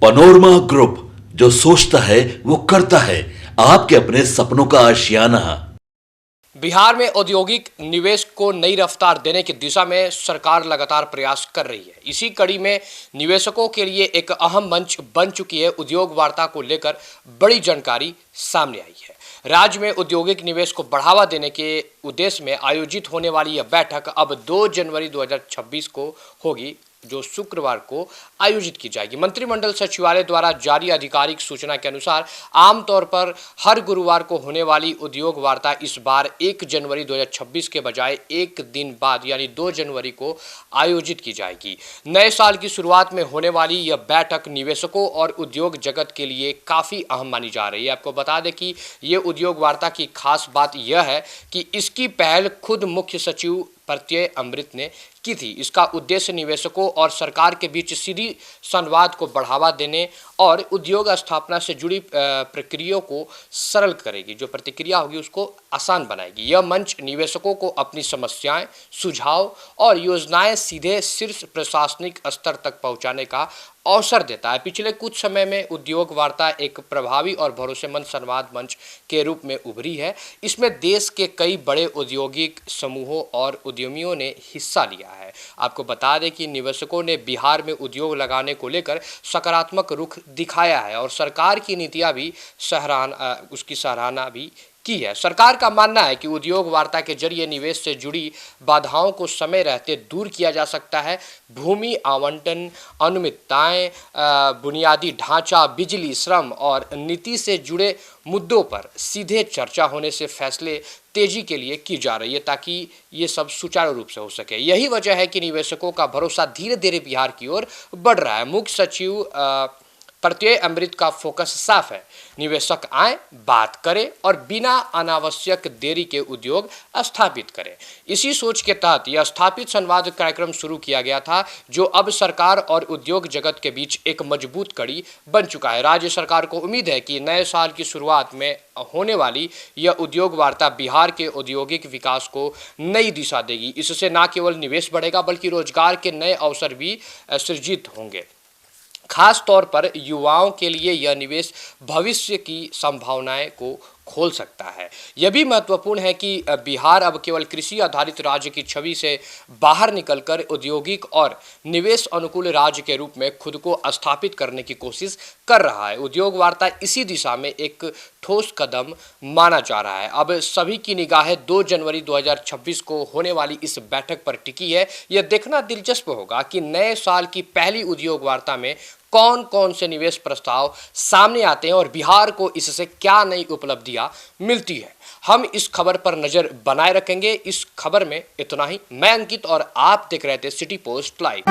Panorama group, जो सोचता है वो करता है। आपके अपने सपनों का आशियाना। बिहार में औद्योगिक निवेश को नई रफ्तार देने की दिशा में सरकार लगातार प्रयास कर रही है। इसी कड़ी में निवेशकों के लिए एक अहम मंच बन चुकी है उद्योग वार्ता को लेकर बड़ी जानकारी सामने आई है। राज्य में औद्योगिक निवेश को बढ़ावा देने के उद्देश्य में आयोजित होने वाली यह बैठक अब 2 जनवरी 2026 को होगी, जो शुक्रवार को आयोजित की जाएगी। मंत्रिमंडल सचिवालय द्वारा जारी आधिकारिक सूचना के अनुसार आमतौर पर हर गुरुवार को होने वाली उद्योग वार्ता इस बार 1 जनवरी 2026 के बजाय एक दिन बाद यानी 2 जनवरी को आयोजित की जाएगी। नए साल की शुरुआत में होने वाली यह बैठक निवेशकों और उद्योग जगत के लिए काफ़ी अहम मानी जा रही है। आपको बता दें कि ये उद्योग वार्ता की खास बात यह है कि इसकी पहल खुद मुख्य सचिव प्रत्यय अमृत ने की थी। इसका उद्देश्य निवेशकों और सरकार के बीच सीधी संवाद को बढ़ावा देने और उद्योग स्थापना से जुड़ी प्रक्रियाओं को सरल करेगी। जो प्रतिक्रिया होगी उसको आसान बनाएगी। यह मंच निवेशकों को अपनी समस्याएं, सुझाव और योजनाएं सीधे शीर्ष प्रशासनिक स्तर तक पहुंचाने का अवसर देता है। पिछले कुछ समय में उद्योग वार्ता एक प्रभावी और भरोसेमंद संवाद मंच के रूप में उभरी है। इसमें देश के कई बड़े औद्योगिक समूहों और उद्यमियों ने हिस्सा लिया है। आपको बता दें कि निवेशकों ने बिहार में उद्योग लगाने को लेकर सकारात्मक रुख दिखाया है और सरकार की नीतियां भी उसकी सराहना भी की है। सरकार का मानना है कि उद्योग वार्ता के जरिए निवेश से जुड़ी बाधाओं को समय रहते दूर किया जा सकता है। भूमि आवंटन, अनुमितताएं, बुनियादी ढांचा, बिजली, श्रम और नीति से जुड़े मुद्दों पर सीधे चर्चा होने से फैसले तेजी के लिए की जा रही है ताकि ये सब सुचारू रूप से हो सके। यही वजह है कि निवेशकों का भरोसा धीरे धीरे बिहार की ओर बढ़ रहा है। मुख्य सचिव प्रत्यय अमृत का फोकस साफ है। निवेशक आए, बात करें और बिना अनावश्यक देरी के उद्योग स्थापित करें। इसी सोच के तहत यह स्थापित संवाद कार्यक्रम शुरू किया गया था, जो अब सरकार और उद्योग जगत के बीच एक मजबूत कड़ी बन चुका है। राज्य सरकार को उम्मीद है कि नए साल की शुरुआत में होने वाली यह उद्योग वार्ता बिहार के औद्योगिक विकास को नई दिशा देगी। इससे न केवल निवेश बढ़ेगा बल्कि रोजगार के नए अवसर भी सृजित होंगे। खास तौर पर युवाओं के लिए यह निवेश भविष्य की संभावनाएं को खोल सकता है। यह भी महत्वपूर्ण है कि बिहार अब केवल कृषि आधारित राज्य की छवि से बाहर निकलकर औद्योगिक और निवेश अनुकूल राज्य के रूप में खुद को स्थापित करने की कोशिश कर रहा है। उद्योग वार्ता इसी दिशा में एक ठोस कदम माना जा रहा है। अब सभी की निगाहें 2 जनवरी 2026 को होने वाली इस बैठक पर टिकी है। यह देखना दिलचस्प होगा कि नए साल की पहली उद्योग वार्ता में कौन कौन से निवेश प्रस्ताव सामने आते हैं और बिहार को इससे क्या नई उपलब्धियां मिलती है। हम इस खबर पर नजर बनाए रखेंगे। इस खबर में इतना ही। मैं अंकित और आप देख रहे थे सिटी पोस्ट लाइव।